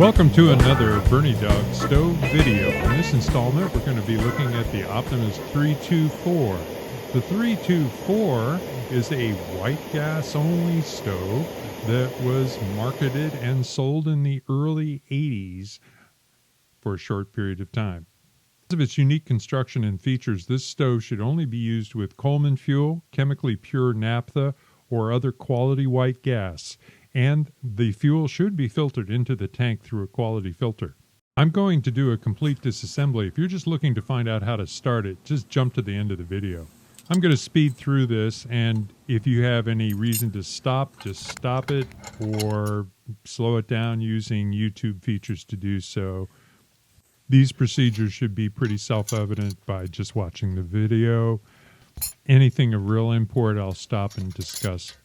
Welcome to another Bernie Dog Stove video. In this installment, we're going to be looking at the Optimus 324. The 324 is a white gas only stove that was marketed and sold in the early 80s for a short period of time. Because of its unique construction and features, this stove should only be used with Coleman fuel, chemically pure naphtha, or other quality white gas, and the fuel should be filtered into the tank through a quality filter. I'm going to do a complete disassembly. If you're just looking to find out how to start it, just jump to the end of the video. I'm going to speed through this, and if you have any reason to stop, just stop it or slow it down using YouTube features to do so. These procedures should be pretty self-evident by just watching the video. Anything of real import, I'll stop and discuss.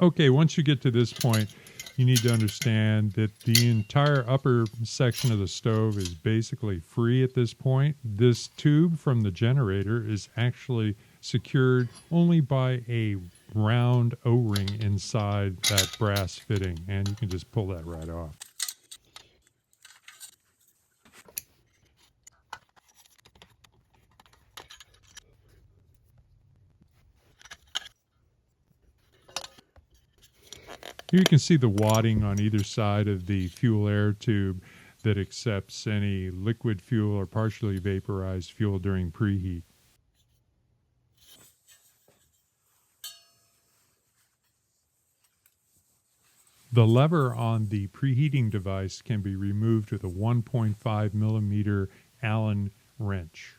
Okay, once you get to this point, you need to understand that the entire upper section of the stove is basically free at this point. This tube from the generator is actually secured only by a round O-ring inside that brass fitting, and you can just pull that right off. Here you can see the wadding on either side of the fuel air tube that accepts any liquid fuel or partially vaporized fuel during preheat. The lever on the preheating device can be removed with a 1.5 millimeter Allen wrench.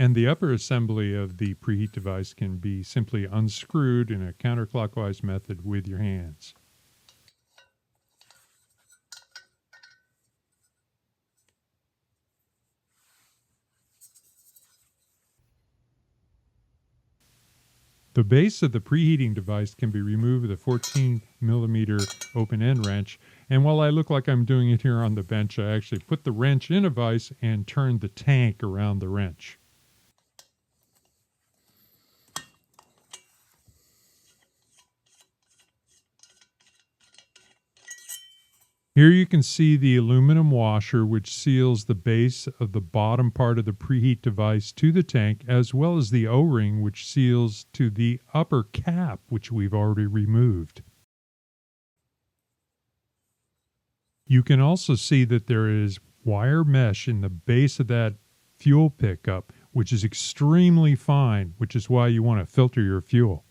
And the upper assembly of the preheat device can be simply unscrewed in a counterclockwise method with your hands. The base of the preheating device can be removed with a 14 millimeter open end wrench. And while I look like I'm doing it here on the bench, I actually put the wrench in a vise and turned the tank around the wrench. Here you can see the aluminum washer which seals the base of the bottom part of the preheat device to the tank, as well as the O-ring which seals to the upper cap, which we've already removed. You can also see that there is wire mesh in the base of that fuel pickup, which is extremely fine, which is why you want to filter your fuel.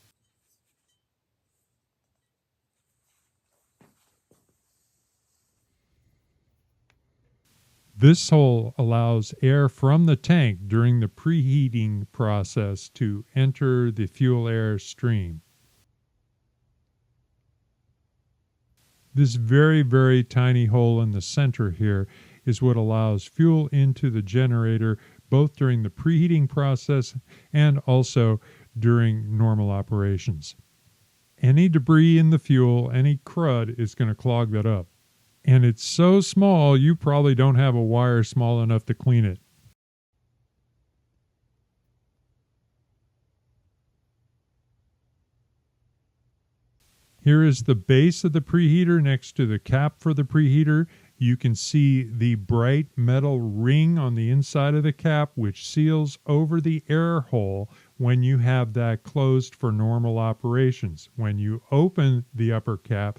This hole allows air from the tank during the preheating process to enter the fuel air stream. This very, very tiny hole in the center here is what allows fuel into the generator both during the preheating process and also during normal operations. Any debris in the fuel, any crud, is going to clog that up. And it's so small, you probably don't have a wire small enough to clean it. Here is the base of the preheater next to the cap for the preheater. You can see the bright metal ring on the inside of the cap, which seals over the air hole when you have that closed for normal operations. When you open the upper cap,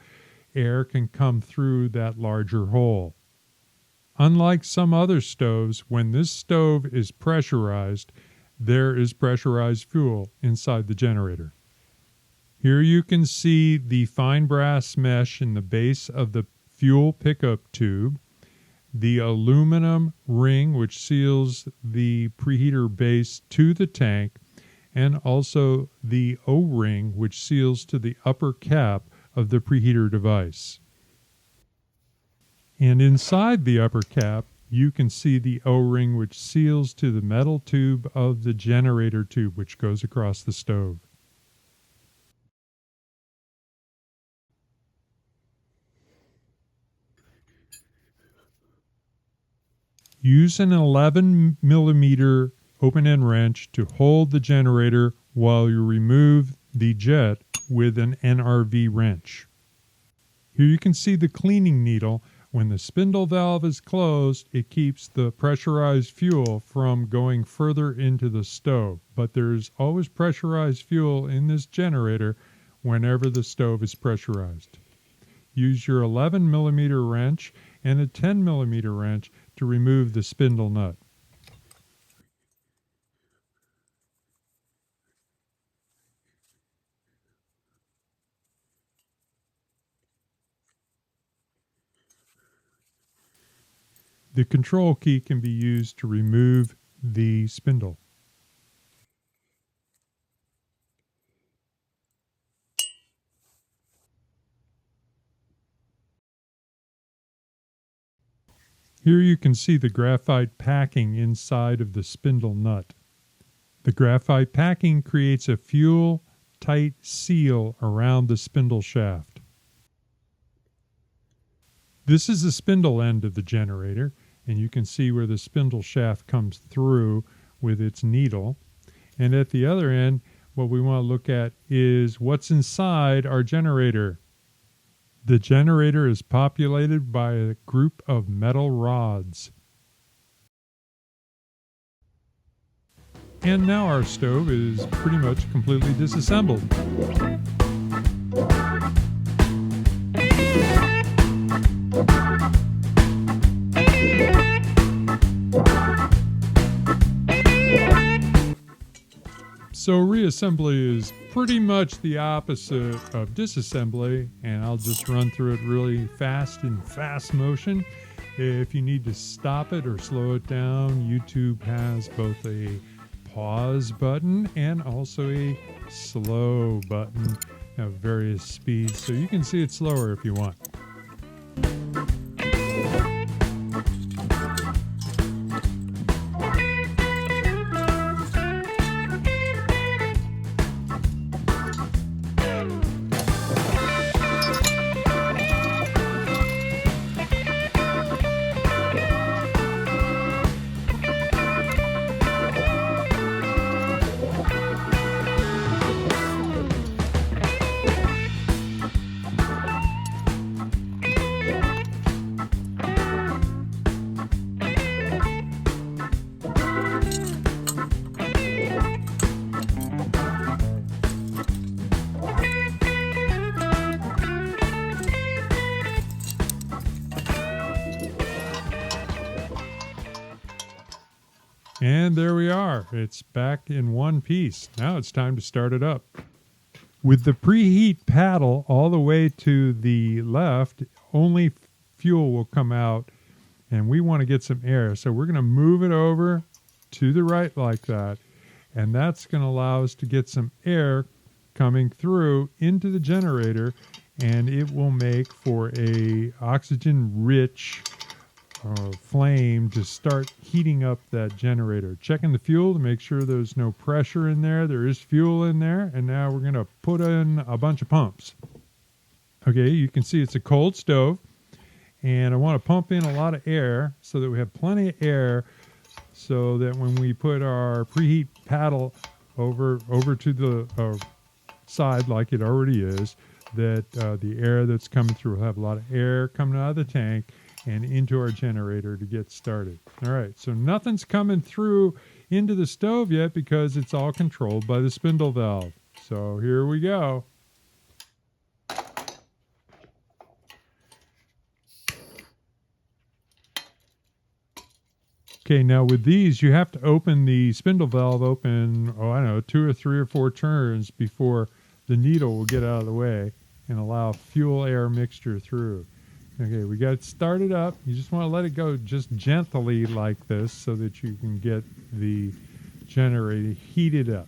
air can come through that larger hole. Unlike some other stoves, when this stove is pressurized, there is pressurized fuel inside the generator. Here you can see the fine brass mesh in the base of the fuel pickup tube, the aluminum ring which seals the preheater base to the tank, and also the O-ring which seals to the upper cap of the preheater device. And inside the upper cap, you can see the O-ring which seals to the metal tube of the generator tube which goes across the stove. Use an 11 millimeter open-end wrench to hold the generator while you remove the jet with an NRV wrench. Here you can see the cleaning needle. When the spindle valve is closed, it keeps the pressurized fuel from going further into the stove. But there's always pressurized fuel in this generator whenever the stove is pressurized. Use your 11 millimeter wrench and a 10 millimeter wrench to remove the spindle nut. The control key can be used to remove the spindle. Here you can see the graphite packing inside of the spindle nut. The graphite packing creates a fuel-tight seal around the spindle shaft. This is the spindle end of the generator, and you can see where the spindle shaft comes through with its needle. And at the other end, what we want to look at is what's inside our generator. The generator is populated by a group of metal rods. And now our stove is pretty much completely disassembled. So reassembly is pretty much the opposite of disassembly, and I'll just run through it really fast in fast motion. If you need to stop it or slow it down, YouTube has both a pause button and also a slow button of various speeds, so you can see it slower if you want. And there we are. It's back in one piece. Now it's time to start it up. With the preheat paddle all the way to the left, only fuel will come out, and we want to get some air. So we're going to move it over to the right like that, and that's going to allow us to get some air coming through into the generator, and it will make for a oxygen-rich flame to start heating up that generator. Checking the fuel to make sure there's no pressure in there. There is fuel in there, and now we're going to put in a bunch of pumps. Okay, you can see it's a cold stove, and I want to pump in a lot of air so that we have plenty of air, so that when we put our preheat paddle over to the side like it already is, that the air that's coming through will have a lot of air coming out of the tank and into our generator to get started. All right, so nothing's coming through into the stove yet because it's all controlled by the spindle valve. So here we go. Okay, now with these, you have to open the spindle valve open, 2 or 3 or 4 turns before the needle will get out of the way and allow fuel-air mixture through. Okay, we got it started up. You just want to let it go just gently like this so that you can get the generator heated up.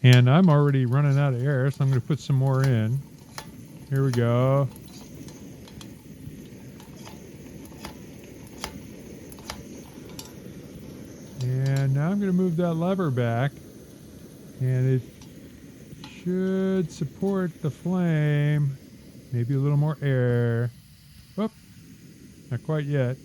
And I'm already running out of air, so I'm going to put some more in. Here we go. I'm going to move that lever back, and it should support the flame. Maybe a little more air. Whoop, not quite yet.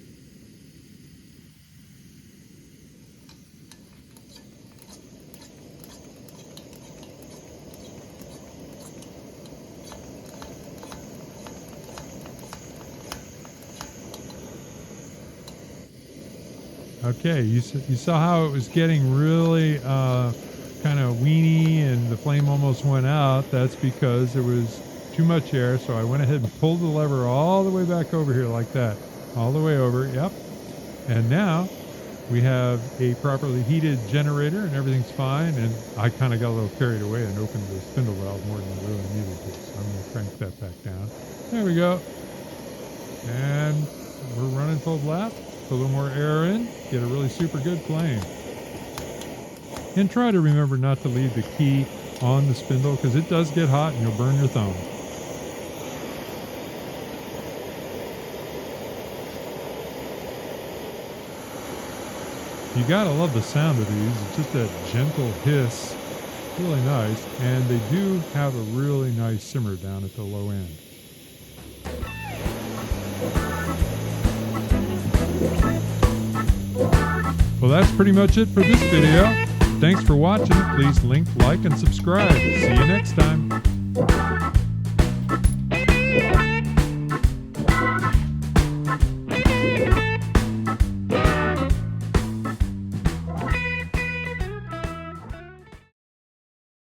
Okay, you saw how it was getting really kind of weeny and the flame almost went out. That's because there was too much air, so I went ahead and pulled the lever all the way back over here like that. All the way over, yep. And now we have a properly heated generator and everything's fine, and I kind of got a little carried away and opened the spindle valve more than I really needed to, so I'm going to crank that back down. There we go. And we're running full blast. Put a little more air in, get a really super good flame. And try to remember not to leave the key on the spindle because it does get hot and you'll burn your thumb. You gotta love the sound of these. It's just that gentle hiss. Really nice. And they do have a really nice simmer down at the low end. Well, that's pretty much it for this video. Thanks for watching. Please like, and subscribe. See you next time.